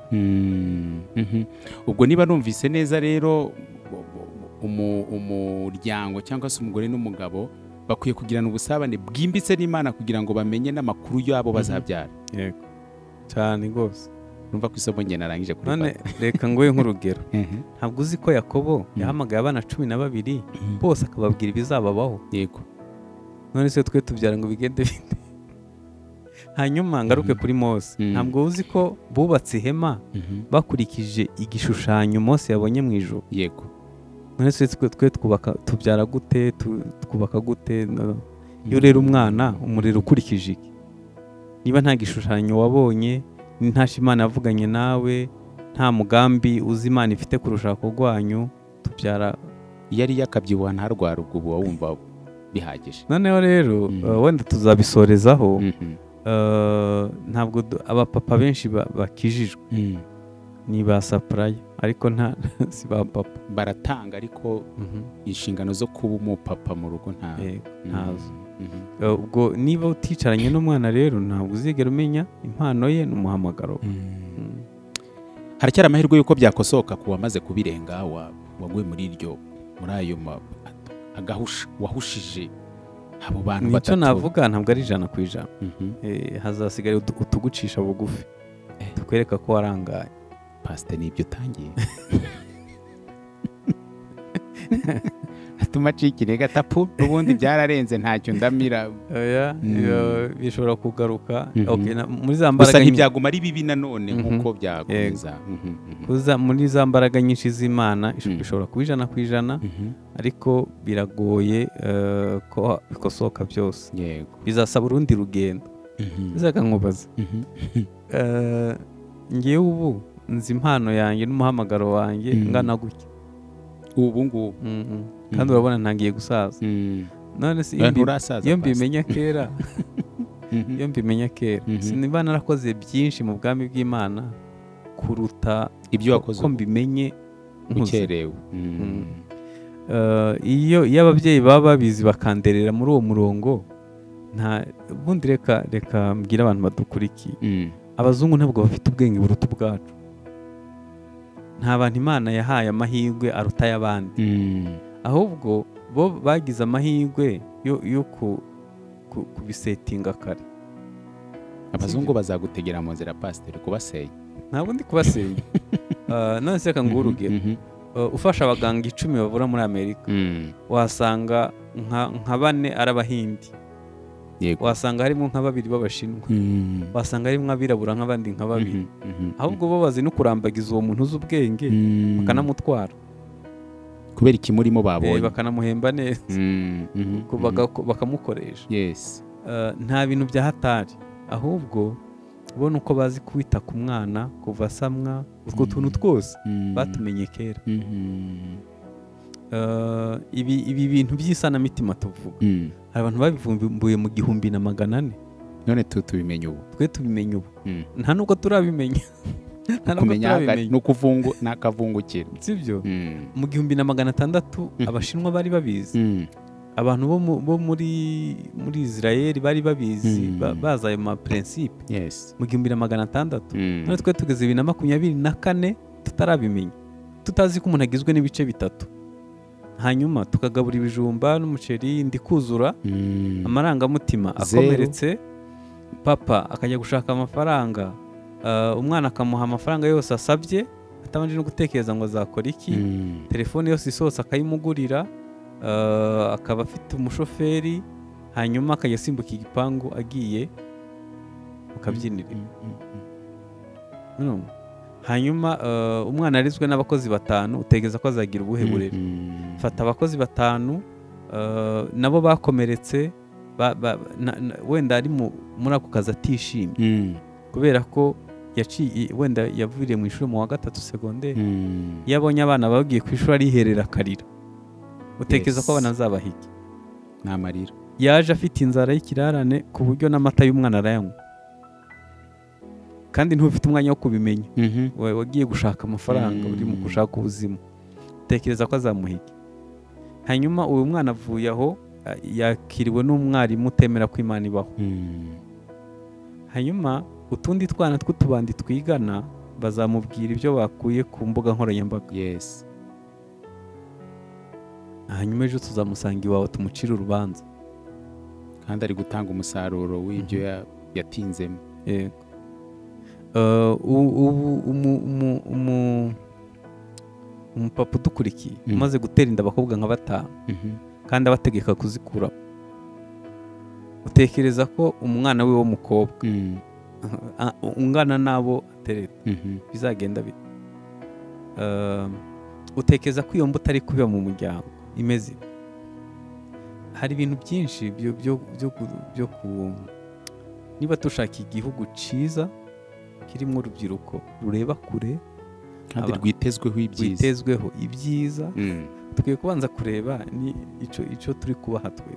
Ubwo niba numvise neza rero umuryango cyangwa se umugore n'umugabo bakwiye kugirana ubusabane bwimbitse n'Imana kugira ngo bamenye n'amakuru yabo bazabyara. Yego cyane rwose. Numva ko isomo nge narangije kuri none reka ngoye nk'urugero. Ntabwo uzi ko Yakobo yahamagaye abana 12 bose akababwira ibizababaho? Yego. None se twe tubyara ngo bigende bite? Hanyuma ngaruke kuri Mose. Ntabwo uzi ko bubatse ihema bakurikije igishushanyo Mose yabonye mu ijuru? Yego. None se twe tubyara gute, twubaka gute? Iyo rero umwana umuriro ukurikije iki? Niba nta gishushanyo wabonye, nta Imana yavuganye nawe, nta mugambi uzi Imana ifite ku rushako rwanyu, tubyara yari yakabyibuha ntarwara, ubwo uba wumva bihagije. Noneho rero wenda tuzabisorezaho. Ntabwo abapapa benshi bakijijwe ni ba sapurayi, ariko si ba papa. Baratanga ariko inshingano zo kuba umupapa mu rugo ntazo. Ubwo niba uticaranye n'umwana rero ntabwo uzigera umenya impano ye n'umuhamagaro. Haracyari amahirwe y'uko byakosoka ku wamaze kubirenga, waguye muri ayo agahusha wahushije abo bantu batatu. Nicyo navuga, ntabwo ari 100%. Hazasigara utugucisha bugufi tukwereka ko warangaye. Pastor, nibyo utangiye. Tumacikire gatapu ubundi byararenze ntacyo ndamira. Bishobora kugaruka. Muri za mbaraga gusa ntibyaguma ari bibi nanone nkuko byakomeza. Muri za mbaraga nyinshi z'Imana bishobora kuba 100%, ariko biragoye ko bikosoka byose. Bizasaba urundi rugendo. Bizaga nkubaza. Ngewe ubu nzi impano yanjye n'umuhamagaro wanjye ngana gutya ubu ngubu, kandi urabona ntangiye gusaza. None se iyo mbimenya kera, siniba narakoze byinshi mu bwami bw'Imana kuruta ibyo wakoze ko mbimenye ukerewe. Iyo ababyeyi baba babizi bakanderera muri uwo murongo, ubundi reka mbwira abantu badukurikiye, abazungu ntabwo bafite ubwenge buruta ubwacu. Nta bantu Imana yahaye amahirwe aruta y'abandi, ahubwo bo bagize amahirwe yo kubisetinga kare. Abazungu bazagutegera mu nzira pastor kubasenya. Ntabwo ndi kubasenya. None se reka nguhe urugero. Ufasha abaganga 10 bavura muri Amerika, wasanga nka 4 ari Abahindi, wasanga harimo nka 2 b'Abashinwa, wasanga harimo abirabura nk'abandi nka 2. Ahubwo bo bazi no kurambagiza uwo muntu uzi ubwenge bakanamutwara. kubera ikimurimo babonye bakanamuhemba neza bakamukoresha. Nta bintu bya hatari, ahubwo ubona uko bazi kwita ku mwana kuva asamwa, utwo tuntu twose batumenye kera. Ibi bintu by'isanamitima tuvuga, hari abantu babivumbuye mu 1400, none tubimenye ubu, twe tubimenye ubu, nta nubwo turabimenya. kumenya no kuvungu nakavungukira, sibyo? Mu 1600 abashinwa bari babizi, abantu bo muri Israel bari babizi, baza ayo ma principe mu 1600. None twe tugeze 2024 tutarabimenya, tutazi ko umuntu agizwe n'ibice bitatu. Hanyuma tukagabura ibijumba n'umuceri ndikuzura, amarangamutima akomeretse, papa akajya gushaka amafaranga, umwana akamuha amafaranga yose asabye atabanje no gutekereza ngo azakora iki, telefone yose isohotse akayimugurira, akaba afite umushoferi, hanyuma akajya asimbuka igipangu agiye mukabyinirira. Hanyuma umwana arizwe n'abakozi 5, utegeza ko azagira ubuhe burere? Fata abakozi 5 nabo bakomeretse, wenda ari muri ako kazi atishimye kubera ko wenda yavuriye mu ishuri mu wa 3 segonderi, yabonye abana bagiye ku ishuri ariherera akarira, utekereza ko abana azabahiki? N'amarira. Yaje afite inzara y'ikirarane ku buryo n'amata y'umwana arayanywa, kandi ntufite umwanya wo kubimenya. Wagiye gushaka amafaranga, uri mu gushaka ubuzima, utekereza ko azamuhiki? Hanyuma uyu mwana avuye aho, yakiriwe n'umwarimu utemera ko Imana ibaho. Hanyuma utundi twana tw'utubandi twigana bazamubwira ibyo bakuye ku mbuga nkoranyambaga. Hanyuma ejo tuzamusanga iwawe tumucire urubanza, kandi ari gutanga umusaruro w'ibyo yatinzemo. Umupapa udukurikiye umaze gutera inda abakobwa nka 5, kandi abategeka kuzikura, utekereza ko umwana we w'umukobwa ungana nabo atereta bizagenda bite? Utekereza ko iyo mbuto ari kubiba mu muryango imeze? Hari ibintu byinshi byo niba dushaka igihugu cyiza kirimo urubyiruko rureba kure kandi rwitezweho ibyiza, tukwiye kubanza kureba ni icyo turi kubaha twe.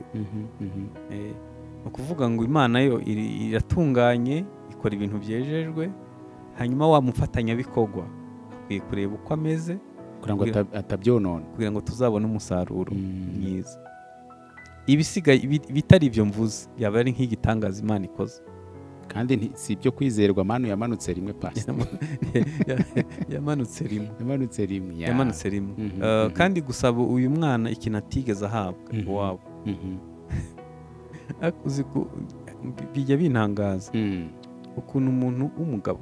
Ukuvuga ngo Imana yo iratunganye, ikora ibintu byejejwe, hanyuma wa mufatanyabikorwa akwiye kureba uko ameze kugira ngo atabyonona, kugira ngo tuzabone umusaruro mwiza. Ibisigaye bitari ibyo mvuze yaba ari nk'igitangaza Imana ikoze, kandi si ibyo kwizerwa. Manu yamanutse rimwe pasi yamanutse rimwe. Kandi gusaba uyu mwana ikintu atigeze ahabwa iwabo, bijya bintangaza ukuntu umuntu w'umugabo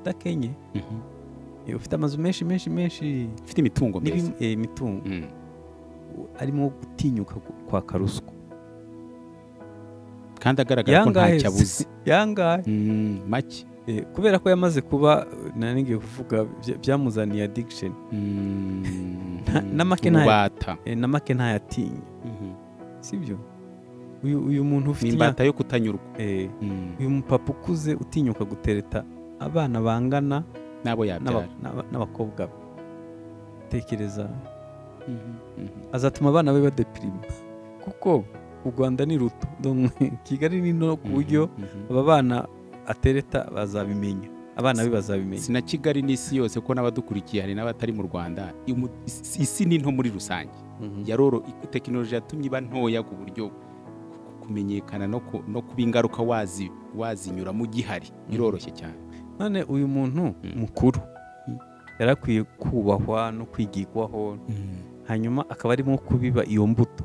udakenye, ufite amazu menshi, ufite imitungo arimo gutinyuka kwaka ruswa, kandi agaragara ko ntacyo abuze, make, kubera ko yamaze kuba, nanigiye kuvuga, byamuzaniye addiction, na make ntayatinya, sibyo? Uyu muntu ufite imbata yo kutanyurwa, uyu mupapa ukuze utinyuka gutereta abana bangana nabo yabyara n'abakobwa be, tekereza, azatuma abana be badeprima, kuko u Rwanda ni ruto, Kigali ni no ku buryo aba bana atereta bazabimenya, abana be bazabimenya. Sina Kigali n'isi yose, ko n'abadukurikiye hari n'abatari mu Rwanda. Isi ni nto muri rusange, yaroro tekinoloji yatumye iba ntoya ku buryo kumenyekana no kuba ingaruka wazinyura mu gihari biroroshye cyane. None uyu muntu mukuru yarakwiye kubahwa no kwigirwaho, hanyuma akaba arimo kubiba iyo mbuto,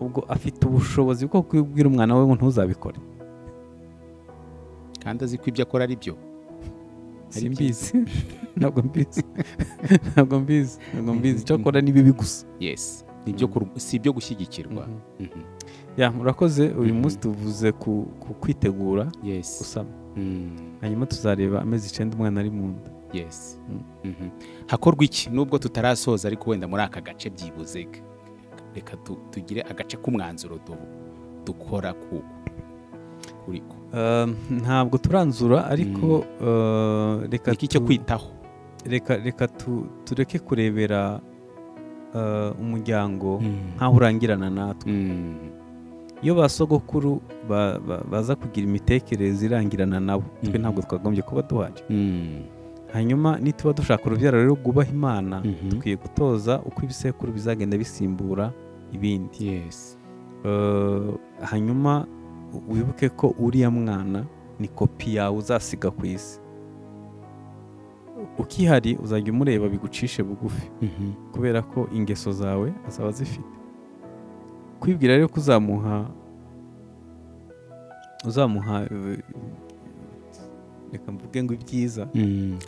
ubwo afite ubushobozi bwo kubwira umwana we ngo ntuzabikore, kandi azi ko ibyo akora ari byo. Simbizi, ntabwo mbizi, icyo akora ni bibi gusa. Si ibyo gushyigikirwa. Murakoze. Uyu munsi tuvuze ku kwitegura gusama, hanyuma tuzareba amezi 9 umwana ari mu nda. yes. Hakorwa iki nubwo tutarasoza ariko wenda muri aka gace byibuze reka tugire agace k'umwanzuro dukora kuriko ntabwo turanzura ariko reka iki cyo kwitaho reka tureke kurebera umuryango nk'aho urangirana natwe. Iyo basogokuru baza kugira imitekerereze irangirana nabo, twe ntabwo twagombye kuba duhari. Hanyuma nituba dushaka urubyaro rero rwubaha Imana, dukwiye gutoza uko ibisekuru bizagenda bisimbura ibindi. Hanyuma wibuke ko uriya mwana ni kopi yawe uzasiga ku isi. Ukihari uzajya umureba bigucishe bugufi, kubera ko ingeso zawe azaba zifite. Kwibwira rero ko uzamuha reka mvuge ngo ibyiza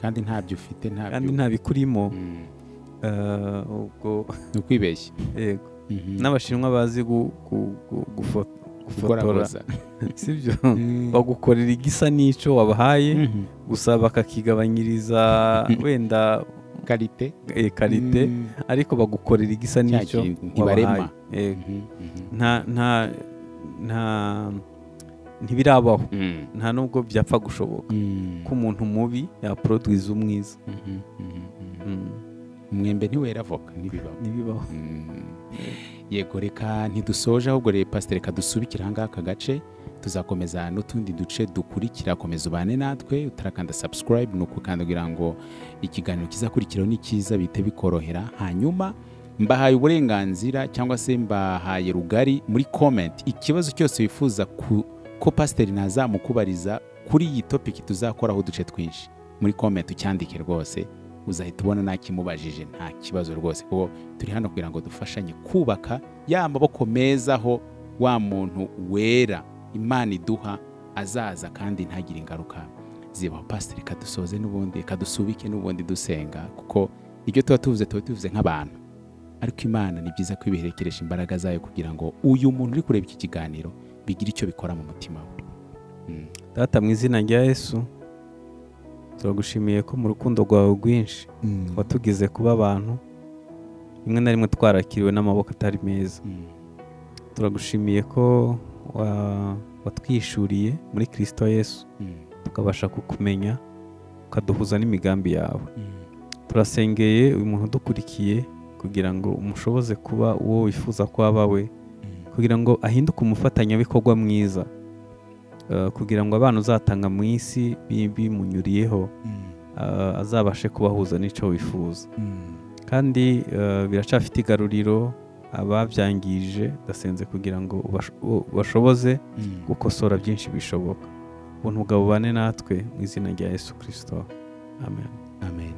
kandi ntabyo ufite, kandi ntabikurimo, ubwo ni ukwibeshya. Yego. N'Abashinwa bazi gufotora, sibyo? Bagukorera igisa n'icyo wabahaye, gusa bakakigabanyiriza wenda karite, ariko bagukorera igisa n'icyo wabahaye. Ntibirabaho, nta nubwo byapfa gushoboka ko umuntu mubi yaproduiza umwiza. Umwembe ntiwera avoka, ntibibaho. Yego, reka ntidusoje ahubwo rero pasiteri reka dusubikire aha ngaha aka gace, tuzakomeza n'utundi duce dukurikira. Komeza ubane natwe, utarakanda subscribe ni ukukanda kugira ngo ikiganiro kizakurikiraho ni cyiza bihite bikorohera. Hanyuma mbahaye uburenganzira cyangwa se mbahaye rugari muri comment ikibazo cyose wifuza ko pasiteri nazamukubariza kuri iyi topic tuzakoraho uduce twinshi. Muri comment ucyandike rwose, uzahita ubona nakimubajije, nta kibazo rwose, kuko turi hano kugira ngo dufashanye kubaka ya maboko meza aho wa muntu wera Imana iduha azaza kandi ntagire ingaruka zibaho. Pasiteri kadusoze n'ubundi kadusubike n'ubundi dusenga, kuko ibyo tuba tuvuze nk'abantu, ariko Imana ni byiza ko ibiherekeresha imbaraga zayo kugira ngo uyu muntu uri kureba iki kiganiro bigira icyo bikora mu mutima we. Data, mu izina rya Yesu turagushimiye ko mu rukundo rwawe rwinshi watugize kuba abantu rimwe na rimwe twarakiriwe n'amaboko atari meza. Turagushimiye ko watwishuriye muri Kristo Yesu, tukabasha kukumenya, ukaduhuza n'imigambi yawe. Turasengeye uyu muntu udukurikiye kugira ngo umushoboze kuba uwo wifuza ko aba we, kugira ngo ahinduke umufatanyabikorwa mwiza, kugira ngo abana uzatanga mu isi bimunyuriyeho azabashe kubahuza n'icyo wifuza. Kandi biracafite igaruriro ababyangije, ndasenze kugira ngo bashoboze gukosora byinshi bishoboka. Ubuntu bwawe bubane natwe mu izina rya Yesu Kristo. Amen. Amen.